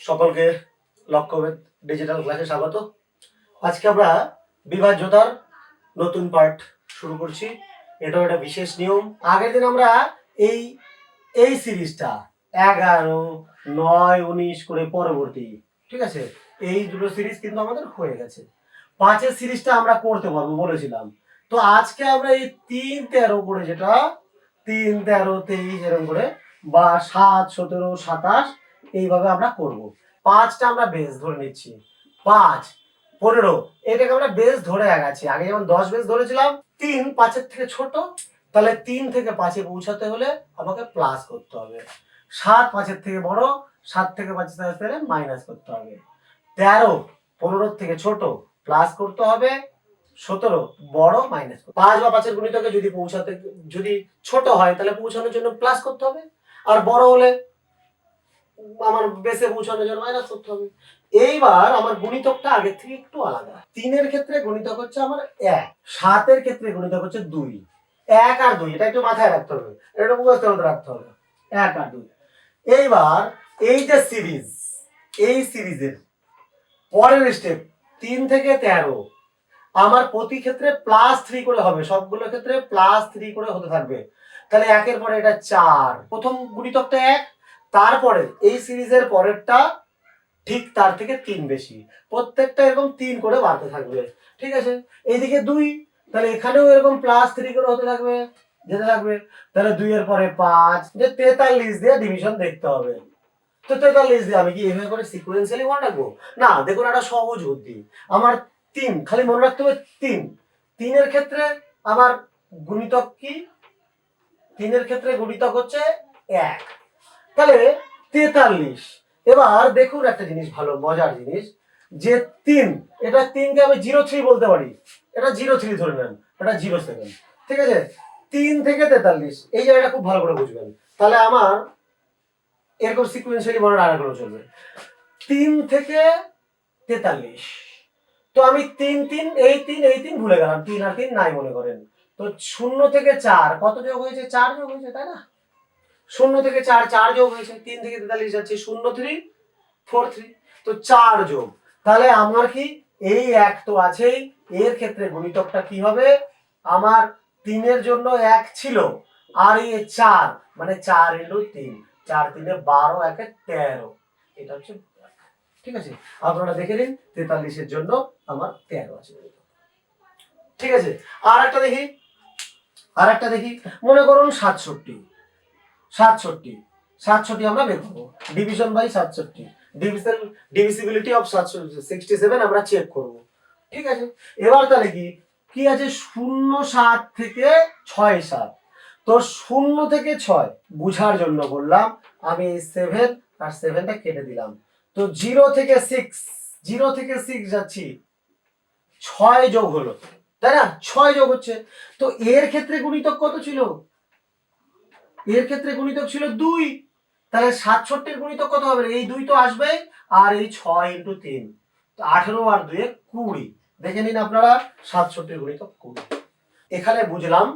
সকলকে লক্ষ্যভেদ ডিজিটাল ক্লাসে স্বাগত। আজকে আমরা বিভাজ্যতার নতুন পার্ট শুরু করছি। এটা একটা বিশেষ নিয়ম। আগের দিন আমরা এই এই সিরিজটা 11, 9, 19 করে পরবর্তী, ঠিক আছে, এই দুটো সিরিজ কিন্তু আমাদের হয়ে গেছে। 5-এর সিরিজটা আমরা করতে পারবো বলেছিলাম। তো আজকে আমরা এই 3, 13 করে, যেটা 3, 13, 23 এরকম করে, বা 7, 17, 27 এইভাবে আমরা করব। 5টা আমরা বেস ধরে নিচ্ছি, 5, 15 এটাকে আমরা বেস ধরে আগাচ্ছি। আগে যেমন 10 বেস ধরেছিলাম। 3 5-এর থেকে ছোট, তাহলে 3 থেকে 5-এ পৌঁছাতে হলে আমাকে প্লাস করতে হবে। 7 5-এর থেকে বড়, 7 থেকে 5-এ আসতে হলে মাইনাস করতে হবে। 13 15 থেকে ছোট, প্লাস করতে হবে। 17 বড়, মাইনাস। 5 বা 5-এর গুণিতকে যদি ছোট হয় তাহলে পৌঁছানোর জন্য প্লাস করতে হবে, আর বড় হলে আমার বেসে পৌঁছানোর জন্য মাইনাস করতে হবে। এইবার আমার গুণিতকটা আগের থেকে একটু আলাদা। 3-এর ক্ষেত্রে গুণিতক হচ্ছে আমার 1, 7-এর ক্ষেত্রে গুণিতক হচ্ছে 2। 1 আর 2 এটা একটু মাথায় রাখতে হবে, এটা মুখস্থ করে রাখতে হবে। 1 আর 2। এইবার এই যে সিরিজ, এই সিরিজের পরের স্টেপ 3 থেকে 13 আমার প্রতি ক্ষেত্রে +3 করে হবে, সবগুলো ক্ষেত্রে +3 করে হতে থাকবে। তাহলে 1-এর পরে এটা 4, প্রথম গুণিতকটা 1, তারপরে এই সিরিজের পরেরটা ঠিক তার থেকে 3 বেশি, প্রত্যেকটা এরকম 3 করে বাড়তে থাকবে, ঠিক আছে। এইদিকে 2, তাহলে এখানেও এরকম +3 করে হতে থাকবে, যেতে থাকবে। তাহলে 2 এর পরে 5, যে 43 দিয়ে ডিভিশন দেখতে হবে। তো 43 দিয়ে আমি কি এভাবে করে সিকোয়েন্সিয়ালি মনে রাখবো? না, দেখুন একটা সহজ বুদ্ধি। আমার 3 খালি মনে রাখতে হবে। 3-এর ক্ষেত্রে আমার গুণিতক কি? 3-এর ক্ষেত্রে গুণিতক হচ্ছে 1, তাহলে 43। এবার দেখুন একটা জিনিস, ভালো মজার জিনিস, যে 3, এটা 3কে আমি 03 বলতে পারি, এটা 03 ধরে নেন, এটা 07, ঠিক আছে। 3 থেকে 43 এই জায়গাটা খুব ভালো করে বুঝবেন, তাহলে আমার এরকম সিকোয়েন্সিয়ালি মনে রাখা চলবে। 3 থেকে 43, তো আমি 3 3 এই 3 ভুলে গেলাম, 3 আর 3 নাই মনে করেন। তো 0 থেকে 4 কত যোগ হয়েছে? 4 যোগ হয়েছে, তাই না? 0 থেকে 4 4 যোগ হয়েছে, 3 থেকে 43 যাচ্ছে 0 3 4 3, তো 4 যোগ। তাহলে আমার কি এই 1 তো আছেই, এর ক্ষেত্রে গুণিতকটা কি হবে? আমার 3 এর জন্য 1 ছিল, আর এই 4 মানে 4 × 3, 4 3 12, 1 13, এটা হচ্ছে, ঠিক আছে। আপনারা দেখে নিন 43 এর জন্য আমার 13 আছে, ঠিক আছে। আর একটা দেখি, মনে করুন 67 আমরা বের করবো ডিভিশন বাই 67, ডিভিসিবিলিটি অফ 67 আমরা চেক করব, ঠিক আছে। এবার তাহলে কি আছে? 0 7 থেকে 6 7, তো 0 থেকে 6 বুঝার জন্য বললাম আমি 7 আর 7টা কেটে দিলাম, তো 0 থেকে 6 যাচ্ছি, 6 যোগ হলো, তাই না? 6 যোগ হচ্ছে। তো এর ক্ষেত্রে গুণিতক কত ছিল? এর ক্ষেত্রে গুণিতক ছিল 2, তাহলে 67 এর গুণিতক কত হবে? এই 2 তো আসবে, আর এই 6 × 3, তো 18 আর 2 20। দেখে নিন আপনারা, 67 এর গুণিতক 20। এখানে বুঝলাম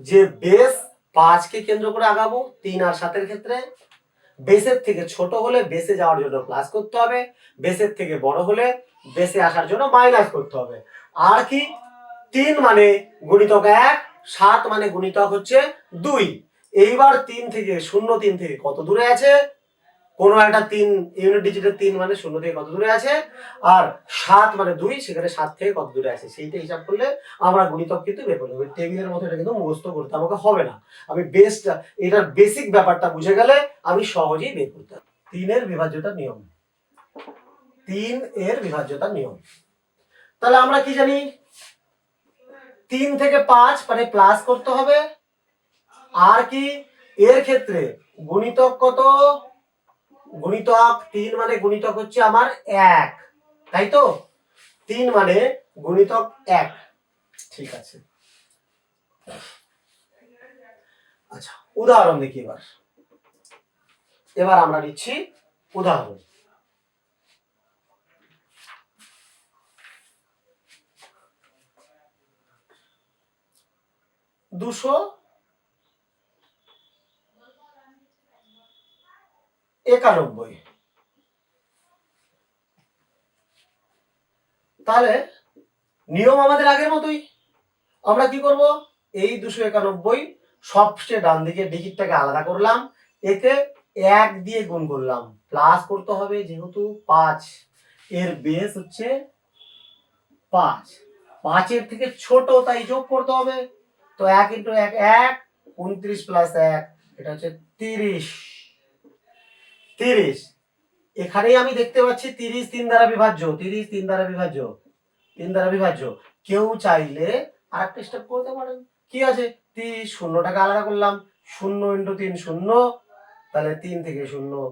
যে বেস 5 কে কেন্দ্র করে আগাবো 3 আর 7 এর ক্ষেত্রে। বেসের থেকে ছোট হলে বেসে যাওয়ার জন্য প্লাস করতে হবে, বেসের থেকে বড় হলে বেসে আসার জন্য মাইনাস করতে হবে। আর কি? 3 মানে গুণিতক 1, 7 মানে গুণিতক হচ্ছে 2। এইবার 3 থেকে 3 থেকে কত দূরে আছে? কোন একটা 3 ইউনিট ডিজিটের 3 মানে 0 থেকে কত দূরে আছে, আর 7 মানে 2, সেখানে 7 থেকে কত দূরে আছে সেইটা হিসাব করলে আমরা গুণিতক কিন্তু বের করে নেব। টেবিলের মতো এটা কিন্তু মুখস্থ করতে আমাকে হবে না, আমি বেসটা, এটার বেসিক ব্যাপারটা বুঝে গেলে আমি সহজেই বের করতে পারব। 3 এর বিভাজ্যতার নিয়ম, 3 এর বিভাজ্যতার নিয়ম। তাহলে আমরা কি জানি? 3 থেকে 5 মানে প্লাস করতে হবে, আর কি এর ক্ষেত্রে গুণিতক কত? গুণিতক 3 মানে গুণিতক হচ্ছে আমার 1, তাই তো? 3 মানে গুণিতক 1, ঠিক আছে। আচ্ছা, উদাহরণ দেখি। এবার আমরা নিচ্ছি উদাহরণ। দুশো 91, তাহলে নিয়ম আমাদের আগের মতোই। আমরা কি করব, এই 291 সবচেয়ে ডান দিকে ডিজিটটাকে আলাদা করলাম, একে 1 দিয়ে গুণ করলাম, প্লাস করতে হবে যেহেতু 5 এর বেস হচ্ছে 5, 5 এর থেকে ছোট তাই যোগ করতে হবে। তো 1 ইন্টু 1 1, 29 প্লাস 1 এটা হচ্ছে 30। 30 এখানেই আমি দেখতে পাচ্ছি 30 3 দ্বারা বিভাজ্য, 30 3 দ্বারা বিভাজ্য, 3 দ্বারা বিভাজ্য। কেউ চাইলে আরেকটা স্টেপ করতে পারেন, কি আছে 30 শূন্যটাকে আলাদা করলাম, 0 ইন্টু 3 0, তাহলে 3 থেকে 0,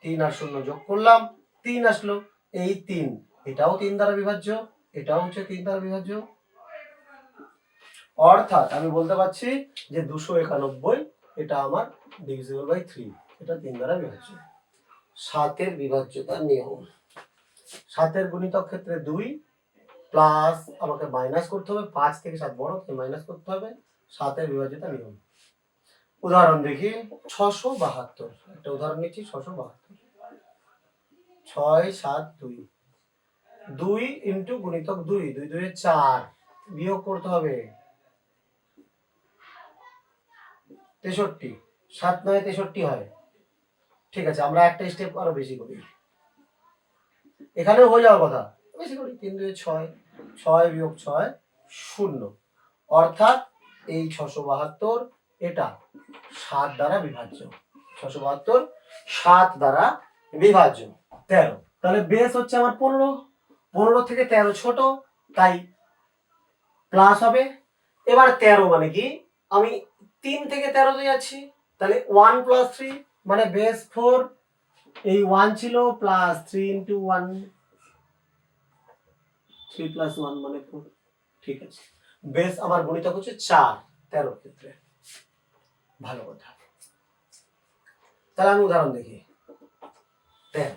3 আর 0 যোগ করলাম 3 আসলো, এই 3 এটাও 3 দ্বারা বিভাজ্য, এটাও হচ্ছে 3 দ্বারা বিভাজ্য। অর্থাৎ আমি বলতে পারছি যে 291 এটা আমার ডিভিজিবল বাই 3, এটা 3 দ্বারা বিভাজ্য। 7 এর বিভাজ্যতার নিয়ম, 7 এর গুণিতক ক্ষেত্রে 2 প্লাস আমাকে মাইনাস করতে হবে, 5 থেকে 7 বড় তাই মাইনাস করতে হবে, 7 এর বিভাজ্যতার নিয়ম। উদাহরণ দেখি 672, একটা উদাহরণ নিচ্ছি 672, 6 7 2, 2 ইন্টু গুণিতক 2, 2 2 4, বিয়োগ করতে হবে 63, 7 9 63 হয়। ঠিক আছে, আমরা একটা স্টেপ আরো বেশি করি, এখানেও হয়ে যাওয়ার কথা, বেশি করি 3 2 6, 6 বিয়োগ 6 0, অর্থাৎ এই 672 এটা 7 দ্বারা বিভাজ্য, 672 7 দ্বারা বিভাজ্য। 13, তাহলে বেস হচ্ছে আমার 15, 15 থেকে 13 ছোট তাই প্লাস হবে। এবার 13 মানে কি, আমি 3 থেকে 13 তে যাচ্ছি, তাহলে 1 প্লাস 3 মানে বেস 4, এই 1 ছিল প্লাস 3 ইন্টু 1, 3 প্লাস 1 মানে 4। ঠিক আছে, বেস আমার গুণিতক হচ্ছে 4 13 ক্ষেত্রে, ভালো কথা। তাহলে আমি উদাহরণ দেখি 13,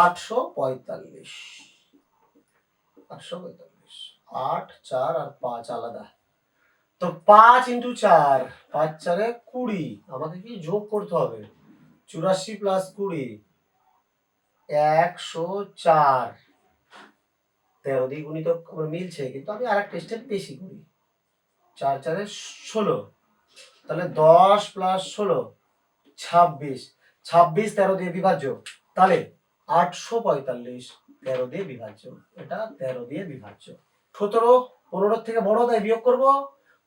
845, 845, 8 4 আর 5 আলাদা, তো 5 ইন্টু 4, 5 4 20, আমাকে কি যোগ করতে হবে, 84 প্লাস 20 104, 13 দিয়ে গুণিতক আমার মিলছে, কিন্তু আমি আরেকটা স্টেপ বেশি করি, 4 4 16, তাহলে 10 প্লাস 16 26, 26 13 দিয়ে বিভাজ্য, তাহলে 845 13 দিয়ে বিভাজ্য, এটা 13 দিয়ে বিভাজ্য। 17 15 থেকে বড় তাই বিয়োগ করব,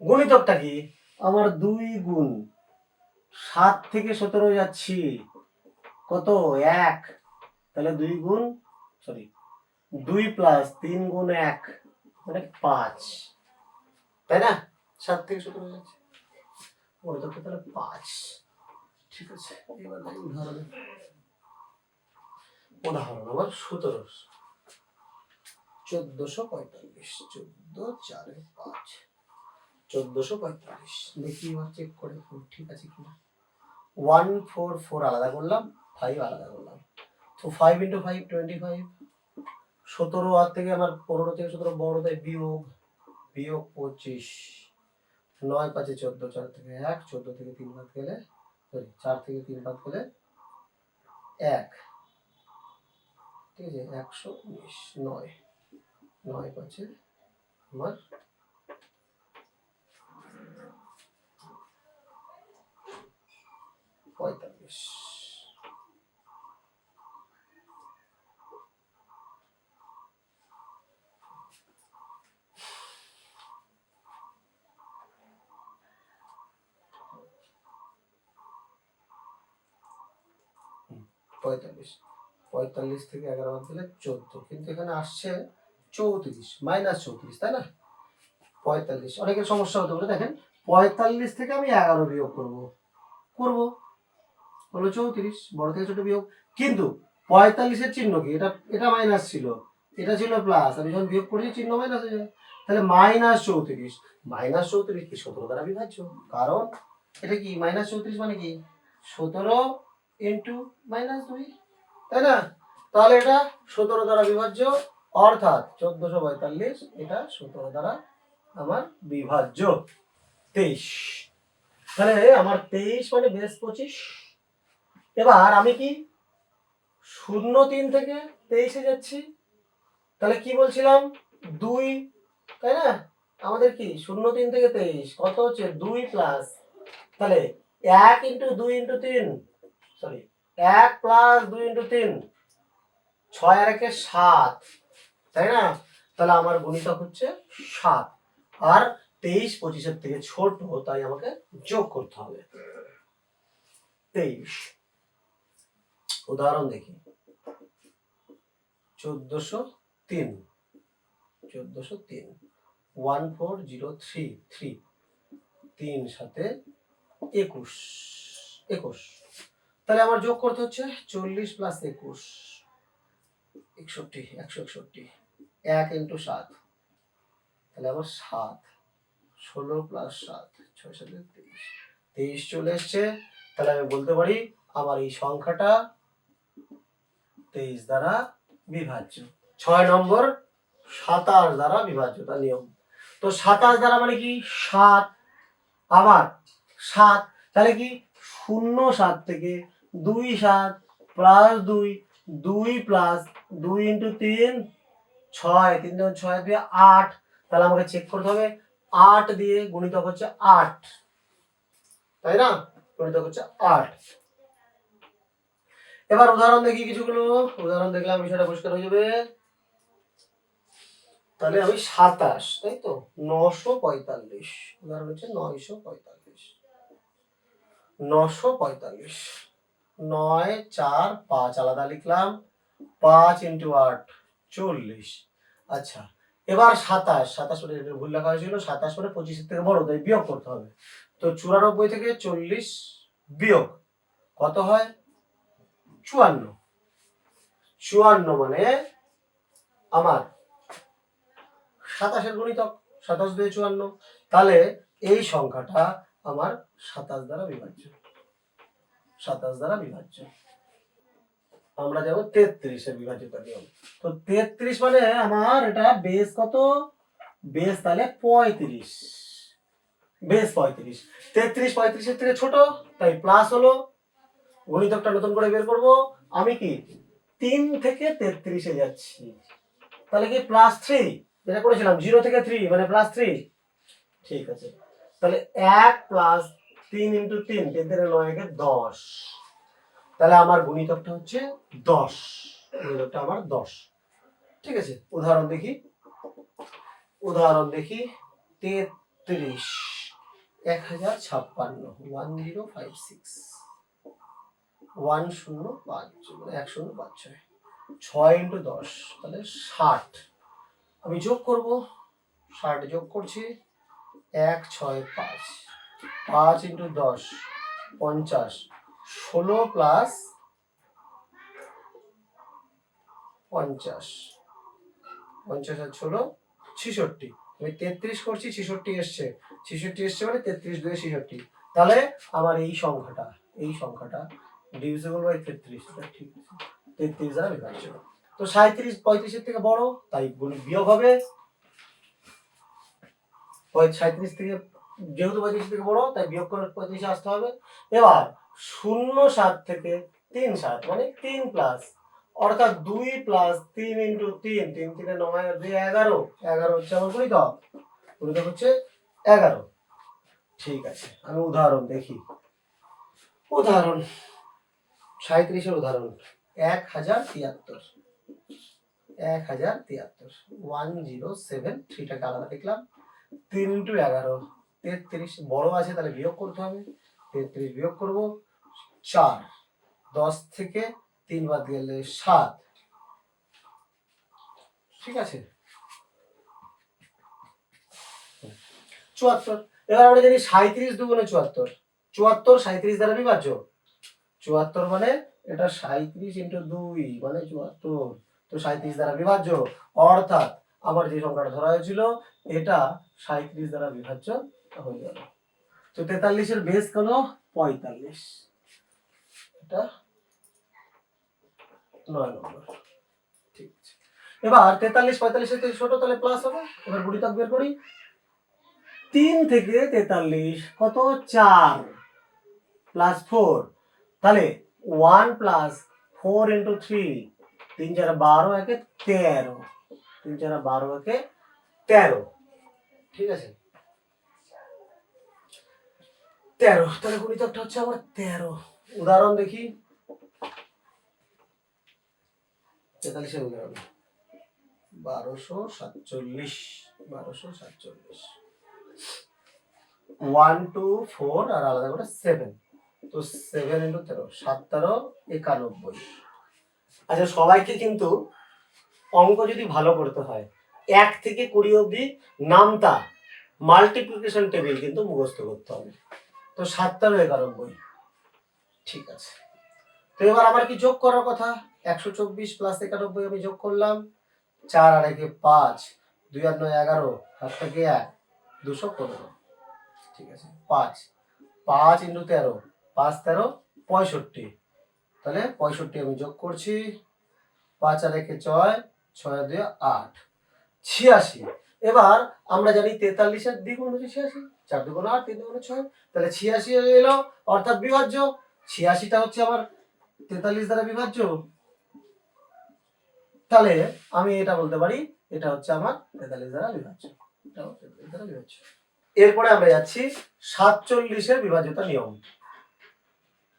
গুণিতকটা কি আমার 2 গুণ 7 থেকে 17 যাচ্ছি কত 1, তাহলে 2 গুণ 2 প্লাস 3 গুণ 1 মানে 5, তাই না, 7 থেকে 17 যাচ্ছে, গুণিতকটা তাহলে 5। ঠিক আছে, এবার উদাহরণ আমার 17, 1445, 14 4 5, 1445, দেখি এবার চেক করে ঠিক আছে কিনা। 1 4 4 আলাদা করলাম, 5 আলাদা করলাম, তো 5 ইন্টু 5 25, 17 আর থেকে আমার 15 থেকে 17 বড় তাই বিয়োগ, বিয়োগ 25, 9 5 14, 4 থেকে 1, 14 থেকে 3 বাদ গেলে, 4 থেকে 3 বাদ গেলে 1, ঠিক আছে 119, 9 9 5 আমার 45। পঁয়তাল্লিশ, 45 থেকে 11 বাদ দিলে 14, কিন্তু এখানে আসছে 34 মাইনাস 34, তাই না। 45, অনেকের সমস্যা হতে পারে, দেখেন 45 থেকে আমি 11 বিয়োগ করব হলো 34, বড় থেকে ছোট বিয়োগ, কিন্তু 45 এর চিহ্ন কি, এটা এটা মাইনাস ছিল, এটা ছিল প্লাস, আমি যখন বিয়োগ করছি চিহ্ন মাইনাস হয়ে যায়, তাহলে মাইনাস 34, মাইনাস 34 কি 17 দ্বারা বিভাজ্য, কারণ এটা কি মাইনাস 34 মানে কি 17 ইন্টু মাইনাস 2, তাই না, তাহলে এটা 17 দ্বারা বিভাজ্য, অর্থাৎ 1445 এটা 17 দ্বারা আমার বিভাজ্য। 23, তাহলে আমার 23 মানে বেস 25। এবার আমি কি 0 3 থেকে 23-এ যাচ্ছি। তাহলে কি বলছিলাম 2, তাই না? আমাদের কি 0 3 থেকে 23 কত হচ্ছে 2 প্লাস, তাহলে 1 into 2 into 3, sorry 1 plus 2 into 3, 6 আর 1 7, তাই না? তাহলে আমার গুণিতক হচ্ছে 7, আর 23 25-এর থেকে ছোট, তাই আমাকে যোগ করতে হবে 23। উদাহরণ দেখি 1403, 1403 14033, 3 সাথে 21, 21। তাহলে আমার যোগ করতে হচ্ছে 40 প্লাস 21 61, 161, 1 ইন্টু 7, তাহলে আমার 7, 16 প্লাস 7 6 7 23, 23 চলে এসছে। তাহলে আমি বলতে পারি আমার এই সংখ্যাটা 23 দ্বারা বিভাজ্য। 6 নম্বর 27 দ্বারা বিভাজ্য, তার নিয়ম। তো 27 দ্বারা মানে কি 7, আবার 7, তাহলে কি 0 7 থেকে 2 7 প্লাস 2, 2 প্লাস 2 ইন্টু 3 6, 3 2 6 দিয়ে 8, তাহলে আমাকে চেক করতে হবে 8 দিয়ে গুণিতক হচ্ছে 8, তাই না? গুণিতক হচ্ছে 8। এবার উদাহরণ দেখি কিছুগুলো, উদাহরণ দেখলাম বিষয়টা পরিষ্কার হয়ে যাবে। তাহলে আমি 27, তাই তো 945, উদাহরণ হচ্ছে 945, 945, 9 4 5 আলাদা লিখলাম, 5 ইন্টু 8 40। আচ্ছা, এবার 27 মানে ভুল লেখা হয়েছিল, 27 মানে 25-এর থেকে বড়, তাই বিয়োগ করতে হবে। তো 94 থেকে 40 বিয়োগ কত হয় 54, 54 মানে আমার 27-এর গুণিতক, 27 2 54, তাহলে এই সংখ্যাটা আমার 27 দ্বারা বিভাজ্য, 27 দ্বারা বিভাজ্য। আমরা যাব 33-এর বিভাজ্যতার নিয়ম। তো 33 মানে আমার এটা বেস কত, বেস তাহলে 35, বেস 35, 33 35-এর থেকে ছোট, তাই প্লাস হলো, গুণিতকটা নতুন করে বের করব। আমি কি 3 থেকে 33-এ যাচ্ছি, তাহলে কি প্লাস 3, যেটা করেছিলাম 0 থেকে 3 মানে প্লাস 3, ঠিক আছে। তাহলে 1 প্লাস 3 ইন্টু 3, 3 থেকে 9 কে 10, তাহলে আমার গুণিতকটা হচ্ছে 10, গুণিতকটা আমার 10, ঠিক আছে। উদাহরণ দেখি, উদাহরণ দেখি 33 1056 1056 1056 মানে 1056, 6 ইন্টু 10 তাহলে 60। আমি যোগ করব, 60 যোগ করছি, 1 6 5, 5 ইন্টু 10 50, 16 প্লাস 50, 50 আর 16 66, আমি 33 করছি, 66 এসছে, 66 এসছে মানে 33 2 66, তাহলে আমার এই সংখ্যাটা ডিভিজিবল বাই 33, এটা ঠিক আছে, 33 দ্বারা বিভাজ্য। তো 37 35-এর থেকে বড়, তাই বিয়োগ হবে, 37 থেকে, যেহেতু 35 থেকে বড় তাই বিয়োগ করে 35-এ আসতে হবে। এবার 0 7 থেকে 3 7 মানে 3 প্লাস, অর্থাৎ 2 প্লাস 3 ইন্টু 3, 3 3 9 আর 2 11, 11 হচ্ছে আমার গুণিতক, গুণিতক হচ্ছে 11, ঠিক আছে। আমি উদাহরণ দেখি, উদাহরণ 37-এর উদাহরণ 1073, 1073 1073, টাকে আলাদা লিখলাম, 3 ইন্টু 11 33, বড় আছে তাহলে বিয়োগ করতে হবে, 33 বিয়োগ করব 4, 10 থেকে 3 বাদ গেলে 7, ঠিক আছে 74। এবার আমরা জানি 37 দুগুণে 74, 74 37 দ্বারা বিভাজ্য, 74 মানে এটা 37 ইন্টু 2 মানে 74, তো 37 দ্বারা বিভাজ্য, অর্থাৎ আমার যে সংখ্যাটা ধরা হয়েছিল এটা 37 দ্বারা বিভাজ্য হয়ে গেল। তো 43-এর বেস হলো 45, এটা 9 নম্বর, ঠিক আছে। এবার 43 45-এর থেকে ছোট, তাহলে প্লাস হবে। এবার গুণিতক বের করি, 3 থেকে 43 কত 4 প্লাস 4, তাহলে 1 প্লাস 4 ইন্টু 3 তিন চারা 12 একে 13, 3 চারা 12 একে 13, ঠিক আছে 13, তাহলে গুণিতকটা হচ্ছে আমার 13। উদাহরণ দেখি, 43 এর উদাহরণ 1247, 1247, 1 2 4 আর আলাদা করে 7, তো 7 × 13, 7 13 91। আচ্ছা সবাইকে কিন্তু অঙ্ক যদি ভালো করতে হয় 1 থেকে 20 অবধি নামতা মাল্টিপ্লিকেশন টেবিল কিন্তু মুখস্থ করতে হবে। তো 7 13 91, ঠিক আছে। তো এবার আমার কি যোগ করার কথা, 124 প্লাস 91 আমি যোগ করলাম, 4 আর 1 5, 2 আর 9 11, 7 থেকে 1 215, ঠিক আছে 5 5 × 13, 5 13 65, তাহলে 65 আমি যোগ করছি, 5 আর 1 6, 6 আর 2 8, 86। এবার আমরা জানি 43 এর দ্বিগুণ হচ্ছে 86, 4 2 8, 3 2 6, তাহলে 86 এলো, অর্থাৎ বিভাজ্য। 86টা হচ্ছে আমার 43 দ্বারা বিভাজ্য, তাহলে আমি এটা বলতে পারি এটা হচ্ছে আমার 43 দ্বারা বিভাজ্য, এটাও 43 দ্বারা বিভাজ্য। এরপরে আমরা যাচ্ছি 47 এর বিভাজ্যতা নিয়ম।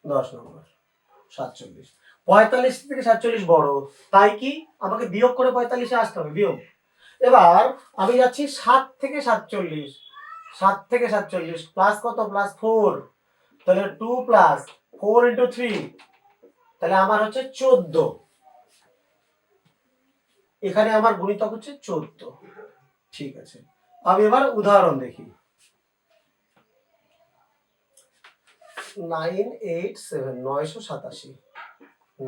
10 নম্বর 47, 45 থেকে 47 বড়, তাই কি আমাকে বিয়োগ করে 45 এ আসতে হবে, বিয়োগ। এবার আমি যাচ্ছি 7 থেকে 47, 7 থেকে 47 প্লাস কত, প্লাস 4, তাহলে 2 প্লাস 4 × 3, তাহলে আমার হচ্ছে 14, এখানে আমার গুণিতক হচ্ছে 14, ঠিক আছে। আমি এবার উদাহরণ দেখি, 987, 987,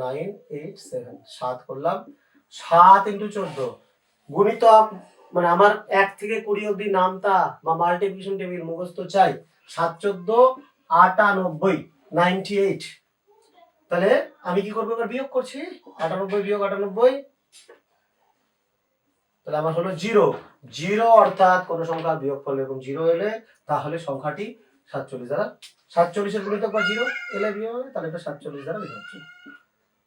987, 7 করলাম, 7 × 14, গুণিতক মানে আমার 1 থেকে 20 অবধি নামতা বা মাল্টিপ্লিকেশন টেবিল মুখস্থ চাই, 7 14 98, 98, তাহলে আমি কি করবো, এবার বিয়োগ করছি, 98 বিয়োগ 98, তাহলে আমার হলো 0, 0 অর্থাৎ কোন সংখ্যা বিয়োগফল এরকম 0 এলে তাহলে সংখ্যাটি 47 দ্বারা, 47 এর গুণিতক বা 0 এলে বিয়োগ হবে, তাহলে এটা 47 দ্বারা বিভাজ্য,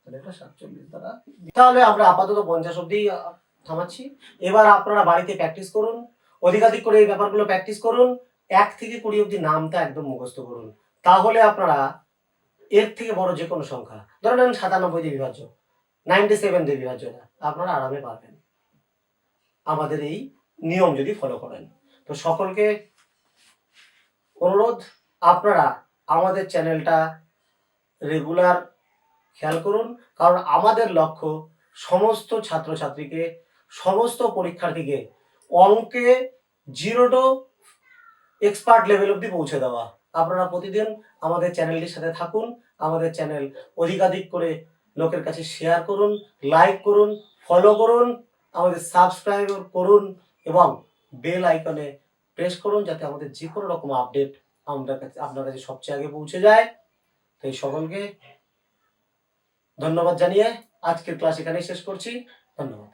তাহলে এটা 47 দ্বারা। তাহলে আমরা আপাতত 50 অবধি থামাচ্ছি। এবার আপনারা বাড়িতে প্র্যাকটিস করুন, অধিকাধিক করে এই ব্যাপারগুলো প্র্যাকটিস করুন, 1 থেকে 20 অবধি নামটা একদম মুখস্থ করুন, তাহলে আপনারা এর থেকে বড় যে কোনো সংখ্যা, ধরেন 97 দিয়ে বিভাজ্য, 97 দিয়ে বিভাজ্য না, আপনারা আরামে পারবেন আমাদের এই নিয়ম যদি ফলো করেন। তো সকলকে অনুরোধ, আপনারা আমাদের চ্যানেলটা রেগুলার খেয়াল করুন, কারণ আমাদের লক্ষ্য সমস্ত ছাত্রছাত্রীকে, সমস্ত পরীক্ষার্থীকে অঙ্কে 0 টু এক্সপার্ট লেভেল অবধি পৌঁছে দেওয়া। আপনারা প্রতিদিন আমাদের চ্যানেলটির সাথে থাকুন, আমাদের চ্যানেল অধিকাধিক করে লোকের কাছে শেয়ার করুন, লাইক করুন, ফলো করুন, আমাদের সাবস্ক্রাইব করুন এবং বেল আইকনে প্রেস করুন, যাতে আমাদের যে কোনো রকম আপডেট আপনার কাছে সবচেয়ে আগে পৌঁছে যায়। তাই সকলকে ধন্যবাদ জানিয়ে আজকের ক্লাস এখানেই শেষ করছি। ধন্যবাদ।